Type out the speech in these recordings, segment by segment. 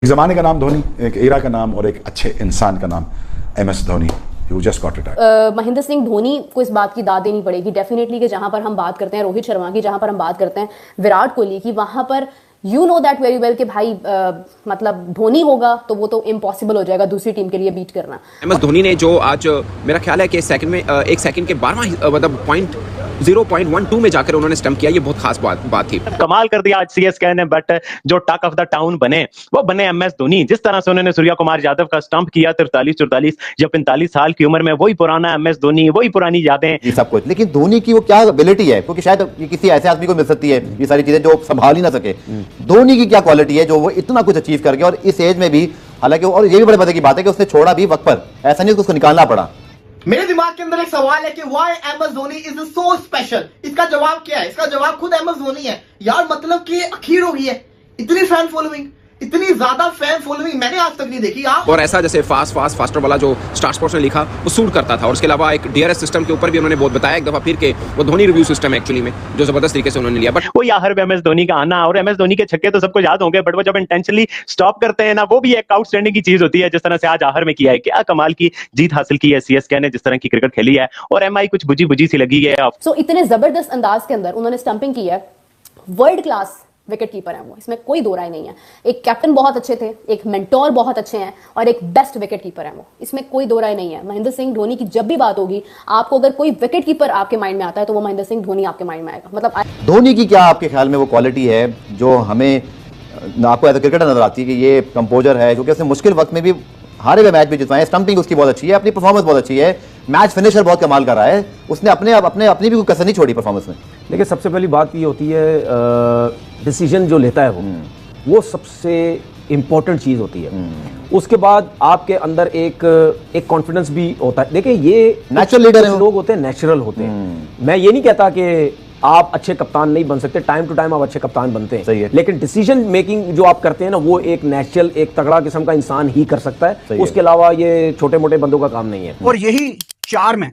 एक ज़माने का नाम धोनी, एक एरा का नाम और एक अच्छे इंसान का नाम MS Dhoni, who just got retired। Mahendra Singh Dhoni को इस बात की दाद देनी पड़ेगी डेफिनेटली कि जहां पर हम बात करते हैं रोहित शर्मा की, जहां पर हम बात करते हैं विराट कोहली की, वहां पर you know that very well कि भाई मतलब धोनी होगा तो वो तो इम्पॉसिबल हो जाएगा दूसरी टीम के लिए बीट करना। MS धोनी ने जो आज मेरा ख्याल है कि सेकंड में एक सेकंड के 12वां मतलब 0.12 में जाकर उन्होंने स्टंप किया, ये बहुत खास बात थी। कमाल कर दिया आज CSK ने, बट जो टॉक ऑफ द टाउन बने वो बने MS धोनी। जिस तरह से उन्होंने सूर्या कुमार यादव का स्टंप किया 43-44 या 45 साल की उम्र में, वही पुराना MS धोनी, वही पुरानी यादें, ये सब कुछ। लेकिन धोनी की वो क्या एबिलिटी है, क्योंकि शायद ये किसी ऐसे आदमी को मिल सकती है ये सारी चीजें जो संभाल ही ना सके। धोनी की क्या क्वालिटी है जो वो इतना कुछ अचीव कर गया और इस एज में भी, हालांकि और ये भी बड़े मजे की बात है कि उसने छोड़ा भी वक्त पर, ऐसा नहीं उसको निकालना पड़ा। मेरे दिमाग के अंदर एक सवाल है कि why MS Dhoni is so special. इसका जवाब क्या है? इसका जवाब खुद MS धोनी है यार। मतलब कि अखीर हो गई है, इतनी फैन फॉलोइंग, इतनी ज्यादा फैन फॉलोइंग मैंने आज तक नहीं देखी। आप और ऐसा जैसे फास्टर वाला जो स्टार स्पोर्ट्स ने लिखा वो सूट करता था। और उसके अलावा एक DRS सिस्टम के ऊपर भी उन्होंने बहुत बताया एक दफा फिर के वो धोनी रिव्यू सिस्टम एक्चुअली में जो जबरदस्त तरीके से उन्होंने लिया। बट वो यार MS धोनी का आना और MS धोनी के छक्के तो सबको याद होंगे, बट वो जब इंटेंशनली स्टॉप करते हैं ना, वो भी एक आउटस्टैंडिंग की चीज होती है। जिस तरह से आज आहर में किया है, क्या कमाल की जीत हासिल की है CSK ने, जिस तरह की क्रिकेट खेली है। और MI कुछ बुझी सी लगी है। सो इतने जबरदस्त अंदाज के अंदर उन्होंने स्टंपिंग की है। वर्ल्ड क्लास विकेट कीपर है वो, इसमें कोई दो राय नहीं है। एक कैप्टन बहुत अच्छे थे, एक मेंटोर बहुत अच्छे हैं और एक बेस्ट विकेट कीपर है वो, इसमें कोई दो राय नहीं है। महेंद्र सिंह धोनी की जब भी बात होगी, आपको अगर कोई विकेट कीपर आपके माइंड में आता है तो वो महेंद्र सिंह धोनी आपके माइंड में आएगा। मतलब धोनी की क्या आपके ख्याल में वो क्वालिटी है जो हमें आपको एज ए क्रिकेटर नजर आती है कि ये कंपोजर है, क्योंकि उसने मुश्किल वक्त में भी हारे हुए मैच भी जितवाए, स्टंपिंग उसकी बहुत अच्छी है, अपनी परफॉर्मेंस बहुत अच्छी है, मैच फिनिशर बहुत कमाल कर रहा है, उसने अपनी भी कोई कसर नहीं छोड़ी परफॉर्मेंस में। देखिए सबसे पहली बात ये होती है डिसीजन जो लेता है वो सबसे इम्पोर्टेंट चीज़ होती है। उसके बाद आपके अंदर एक कॉन्फिडेंस भी होता है। देखिए ये नेचुरल लीडर है, लोग होते हैं नेचुरल होते हैं। मैं ये नहीं कहता कि आप अच्छे कप्तान नहीं बन सकते, टाइम टू टाइम आप अच्छे कप्तान बनते हैं, सही है। लेकिन डिसीजन मेकिंग जो आप करते हैं ना, वो एक नेचुरल एक तगड़ा किस्म का इंसान ही कर सकता है। उसके अलावा ये छोटे मोटे बंदों का काम नहीं है। और यही चार्म है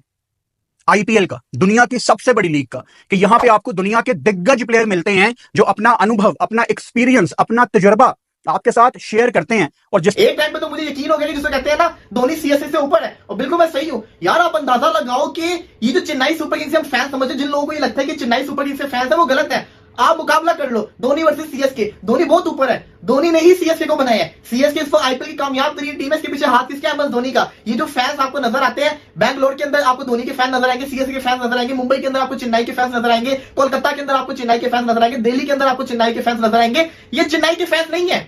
IPL का, दुनिया की सबसे बड़ी लीग का, कि यहां पे आपको दुनिया के दिग्गज प्लेयर मिलते हैं जो अपना अनुभव, अपना एक्सपीरियंस, अपना तजुर्बा आपके साथ शेयर करते हैं। और जिस एक टाइम पे तो मुझे यकीन हो गया जिसे कहते हैं ना धोनी CSK से ऊपर है, और बिल्कुल मैं सही हूं यार। आप अंदाजा लगाओ कि ये जो चेन्नई सुपर किंग्स से हम फैन समझते, जिन लोगों को ये लगता है कि चेन्नई सुपर किंग्स से फैंस है, वो गलत है। आप मुकाबला कर लो धोनी वर्सेस CSK, धोनी बहुत ऊपर है। धोनी ने ही CSK को बनाया है। CSK इस IPL की कामयाब तरीन टीम है, इसके पीछे हाथ किसका है? MS धोनी का। ये जो फैंस आपको नजर आते हैं, बैंगलोर के अंदर आपको धोनी के फैन नजर आएंगे, CSK के फैंस नजर आएंगे, मुंबई के अंदर आपको चेन्नई के फैंस नजर आएंगे, कोलकाता के अंदर आपको चेन्नई के फैंस नजर आएंगे, दिल्ली के अंदर आपको चेन्नई के फैंस नजर आएंगे। ये चेन्नई के फैंस नहीं है,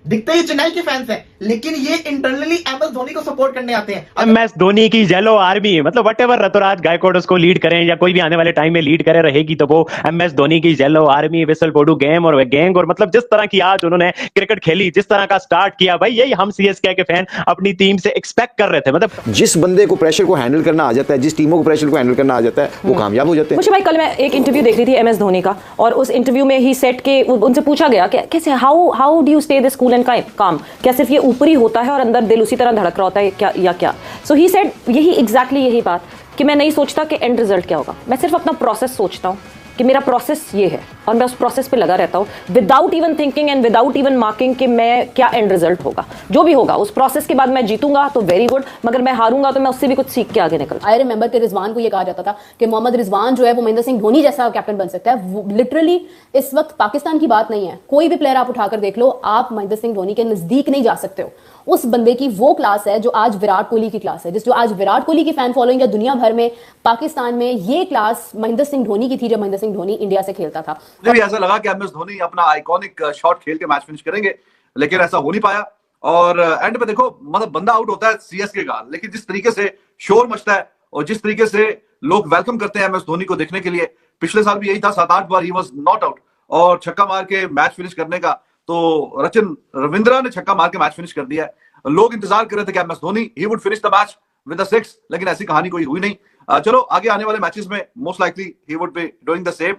दिखते ही चेन्नई के फैंस हैं, लेकिन ये इंटरनली MS धोनी को सपोर्ट करने आते हैं। MS धोनी की येलो आर्मी, मतलब व्हाटएवर ऋतुराज गायकवाड उसको लीड करें या कोई भी आने वाले टाइम में लीड करे, रहेगी तो वो MS धोनी की yellow army, whistle Bodu game और गैंग। और मतलब जिस तरह की आज उन्होंने क्रिकेट खेली, जिस तरह का स्टार्ट किया, भाई यही हम CSK के फैन अपनी टीम से एक्सपेक्ट कर रहे थे। मतलब जिस बंदे को प्रेशर को हैंडल करना आ जाता है, जिस टीमों को प्रेशर को हैंडल करना आ जाता है, वो कामयाब हो जाते हैं। मुझे भाई कल मैं एक इंटरव्यू देख रही थी MS धोनी का, और उस इंटरव्यू में ही सेट के उनसे पूछा गया कि कैसे how do you stay this cool and काम, क्या सिर्फ ये ऊपरी होता है और अंदर दिल उसी तरह धड़क रहा होता है क्या, या क्या? सो ही सेड यही बात कि मैं नहीं सोचता कि एंड रिजल्ट क्या होगा, मैं सिर्फ अपना प्रोसेस सोचता हूँ कि मेरा प्रोसेस ये है और मैं उस प्रोसेस पे लगा रहता हूँ without even thinking and without even marking कि मैं क्या एंड रिजल्ट होगा। जो भी होगा उस प्रोसेस के बाद मैं जीतूंगा तो वेरी गुड, मगर मैं हारूंगा तो मैं उससे भी कुछ सीख के आगे निकल। आई रिमेंबर कि रिजवान को ये कहा जाता था कि मोहम्मद रिजवान जो है वो महेंद्र सिंह धोनी जैसा कैप्टन बन सकता है। लिटरली इस वक्त पाकिस्तान की बात नहीं है, कोई भी प्लेयर आप उठाकर देख लो, आप महेंद्र सिंह धोनी के नजदीक नहीं जा सकते हो। उस बंदे की वो क्लास है जो आज विराट कोहली की क्लास है, जो आज विराट कोहली की फैन फॉलोइंग है दुनिया भर में, पाकिस्तान में ये क्लास महेंद्र सिंह धोनी की थी जब महेंद्र सिंह धोनी इंडिया से खेलता था। मुझे भी ऐसा लगा कि MS धोनी अपना आइकॉनिक शॉट खेल के मैच फिनिश करेंगे, लेकिन ऐसा हो नहीं पाया। और एंड पे देखो मतलब बंदा आउट होता है CSK का, लेकिन जिस तरीके से शोर मचता है और जिस तरीके से लोग वेलकम करते हैं MS धोनी को देखने के लिए, पिछले साल भी यही था, 7-8 बार ही वाज नॉट आउट और छक्का मार के मैच फिनिश करने का, तो रचिन रविंद्रा ने छक्का मार के मैच फिनिश कर दिया है। लोग इंतजार कर रहे थे कि MS Dhoni he would finish the match with the 6, लेकिन ऐसी कहानी कोई हुई नहीं। चलो आगे आने वाले मैचेस में most likely he would be doing the same.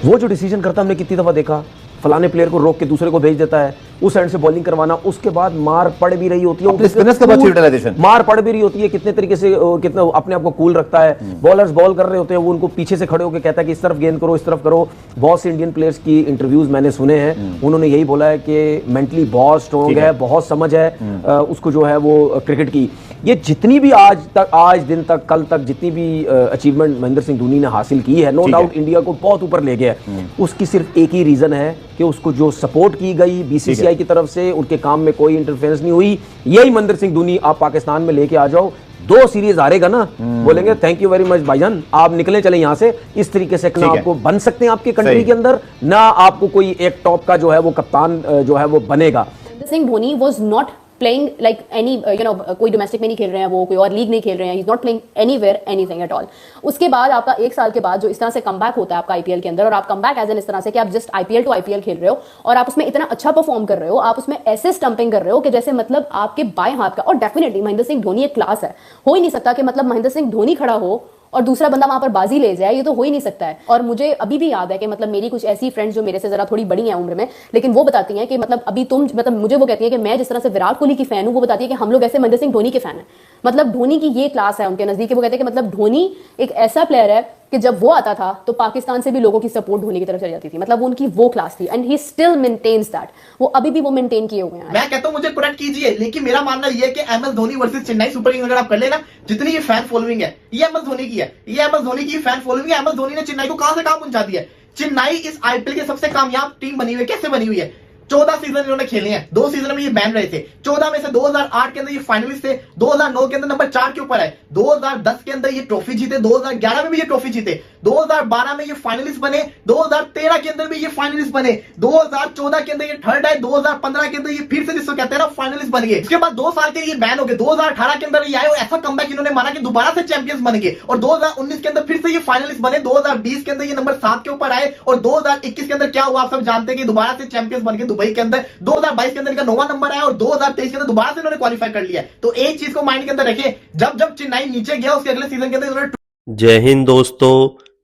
वो जो डिसीजन करता हमने कितनी दफा देखा, फलाने प्लेयर को रोक के दूसरे को भेज देता है, उस एंड से बॉलिंग करवाना, उसके बाद मार पड़ भी रही होती है, स्पिनर्स का बहुत यूटिलाइजेशन, मार पड़ भी रही होती है, कितने तरीके से कितना अपने आप को कूल रखता है। बॉलर्स बॉल कर रहे होते हैं, वो उनको पीछे से खड़े होकर कहता है कि इस तरफ गेंद करो, इस तरफ करो। बहुत से इंडियन प्लेयर्स की इंटरव्यूज मैंने सुने हैं, उन्होंने यही बोला है कि मेंटली बहुत स्ट्रॉन्ग है, बहुत समझ है उसको जो है वो क्रिकेट की। ये जितनी भी आज दिन तक, कल तक जितनी भी अचीवमेंट महेंद्र सिंह धोनी ने हासिल की है, नो डाउट इंडिया को बहुत ऊपर ले गया है। उसकी सिर्फ एक ही रीजन है कि उसको जो सपोर्ट की गई बीसीसीआई की तरफ से, उनके काम में कोई इंटरफेरेंस नहीं हुई। यही महेंद्र सिंह धोनी आप पाकिस्तान में लेके आ जाओ, 2 सीरीज हारेगा ना, बोलेंगे थैंक यू वेरी मच भाईजान, आप निकले चले यहां से। इस तरीके से ना आपको बन सकते हैं आपकी कंट्री के अंदर, ना आपको कोई एक टॉप का जो है वो कप्तान जो है वो बनेगा। Singh Dhoni was not playing like any कोई डोमेस्टिक में नहीं खेल रहे हैं, वो कोई और लीग नहीं खेल रहे हैं, he is not playing anywhere anything at all. उसके बाद आपका 1 साल के बाद जो इस तरह से कमबैक होता है आपका आईपीएल के अंदर, और आप कमबैक एज एन इस तरह से कि आप जस्ट आईपीएल टू आईपीएल खेल रहे हो और आप उसमें इतना अच्छा परफॉर्म कर रहे हो, आप उसमें ऐसे स्टंपिंग कर रहे हो कि जैसे मतलब आपके बाएं हाथ का, और डेफिनेटली महेंद्र सिंह धोनी एक क्लास है, हो ही नहीं सकता कि मतलब महेंद्र सिंह धोनी खड़ा हो और दूसरा बंदा वहां पर बाजी ले जाए, ये तो हो ही नहीं सकता है। और मुझे अभी भी याद है कि मतलब मेरी कुछ ऐसी फ्रेंड्स जो मेरे से जरा थोड़ी बड़ी हैं उम्र में, लेकिन वो बताती हैं कि मतलब अभी तुम, मतलब मुझे वो कहती है कि मैं जिस तरह से विराट कोहली की फैन हूं, वो बताती है कि हम लोग ऐसे महेंद्र सिंह धोनी के फैन हैं। मतलब धोनी की ये क्लास है उनके नजदीक। वो कहते हैं कि मतलब धोनी एक ऐसा प्लेयर है कि जब वो आता था तो पाकिस्तान से भी लोगों की सपोर्ट धोनी की तरफ चली जाती थी, मतलब उनकी वो क्लास थी, and he still maintains that. वो अभी भी वो मेंटेन किए हुए हैं। मैं कहता हूं मुझे करेक्ट कीजिए, लेकिन मेरा मानना यह है कि M S Dhoni versus Chennai Super Kings अगर आप कर लेना, जितनी ये फैन फॉलोइंग है ये एम एस धोनी की है, ये एम एस धोनी की फैन फॉलोइंग है। एम एस धोनी ने चेन्नई को कहां से कहां पहुंचा दिया है। चेन्नई इस आईपीएल की सबसे कामयाब टीम बनी हुई है। कैसे बनी हुई है? 14 सीजन इन्होंने खेले हैं, 2 सीजन में ये बैन रहे थे, 14 में से 2008 के अंदर ये फाइनलिस्ट थे, 2009 के अंदर नंबर 4 के ऊपर है, 2010 के अंदर ये ट्रॉफी जीते, 2011 में भी ये ट्रॉफी जीते, 2012 में ये फाइनलिस्ट बने, 2013 के अंदर भी ये फाइनलिस्ट बने, 2014 के अंदर ये थर्ड है, 2015 के अंदर ये फिर से जिसको कहते हैं ना फाइनलिस्ट बन गए। इसके बाद 2 साल के ये बैन हो गए, 2018 के अंदर ये आए और ऐसा कमबैक इन्होंने माना कि दोबारा से चैंपियंस बन गए, और 2019 के अंदर फिर से ये फाइनलिस्ट बने, 2020 के अंदर ये नंबर 7 के ऊपर आए, और 2021 के अंदर क्या हुआ आप सब जानते हैं कि दोबारा से चैंपियंस बन गए दुबई के अंदर। 2022 के अंदर इनका 9वां नंबर आया और 2023 के अंदर दोबारा से इन्होंने क्वालिफाई कर लिया। तो एक चीज को माइंड के अंदर रखें, जब जब चेन्नई नीचे गया उसके अगले सीजन के अंदर इन्होंने। जय हिंद दोस्तों,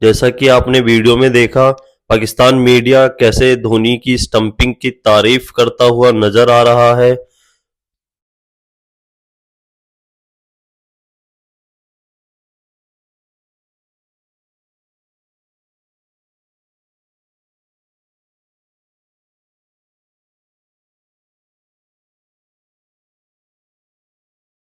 जैसा कि आपने वीडियो में देखा, पाकिस्तान मीडिया कैसे धोनी की स्टंपिंग की तारीफ करता हुआ नजर आ रहा है।